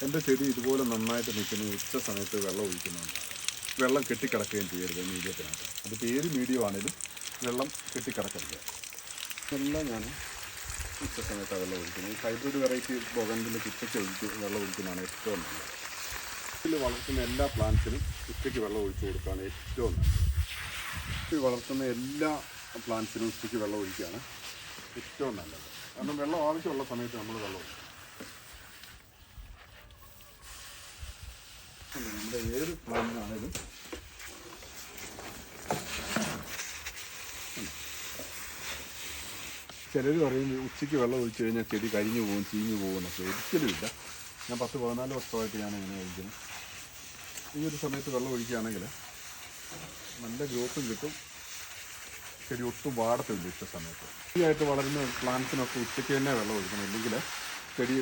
എൻ്റെ ചെടി ഇതുപോലെ നന്നായിട്ട് നിൽക്കുന്ന ഉച്ച സമയത്ത് വെള്ളം ഒഴിക്കുന്നുണ്ട്. വെള്ളം കെട്ടിക്കിടക്കുകയും ചെയ്യരുത് മീഡിയത്തിനകത്ത്. അതിപ്പോൾ ഏത് മീഡിയം ആണെങ്കിലും വെള്ളം കെട്ടിക്കിടക്കരുത്. എല്ലാം ഞാൻ ഉച്ച സമയത്താണ് വെള്ളം ഒഴിക്കുന്നത്. ഈ ഹൈബ്രിഡ് വെറൈറ്റി ബൊഗൻവില്ല ഉച്ചയ്ക്ക് വെള്ളം ഒഴിക്കുന്നതാണ് ഏറ്റവും നല്ലത്. ഇതിൽ വളർത്തുന്ന എല്ലാ പ്ലാന്റ്സിനും ഉച്ചയ്ക്ക് വെള്ളം ഒഴിച്ചു കൊടുക്കുകയാണ് ഏറ്റവും നല്ലത്. ഈ വളർത്തുന്ന എല്ലാ പ്ലാന്റ്സിനും ഉച്ചയ്ക്ക് വെള്ളം ഒഴിക്കുകയാണ് ഏറ്റവും നല്ലത്. കാരണം വെള്ളം ആവശ്യമുള്ള സമയത്ത് നമ്മൾ വെള്ളം ഒഴിക്കും. നമ്മുടെ ഏത് പ്ലാന്റിനാണേലും ചിലർ പറയും ഉച്ചയ്ക്ക് വെള്ളം ഒഴിച്ചു കഴിഞ്ഞാൽ ചെടി കരിഞ്ഞു പോകും, ചീഞ്ഞു പോകും എന്നൊക്കെ. ഒരിക്കലും ഇല്ല. ഞാൻ 10-14 വർഷമായിട്ട് ഞാൻ എങ്ങനെ കഴിക്കുന്നു. ഈ ഒരു സമയത്ത് വെള്ളം ഒഴിക്കുകയാണെങ്കിൽ നല്ല ഗ്രോത്തും കിട്ടും, ചെടി ഒട്ടും വാടത്തില്ല ഉച്ച സമയത്ത്. ഈ ആയിട്ട് വളരുന്ന പ്ലാന്റ്സിനൊക്കെ ഉച്ചയ്ക്ക് തന്നെ വെള്ളം ഒഴിക്കണം, ഇല്ലെങ്കിൽ ചെടി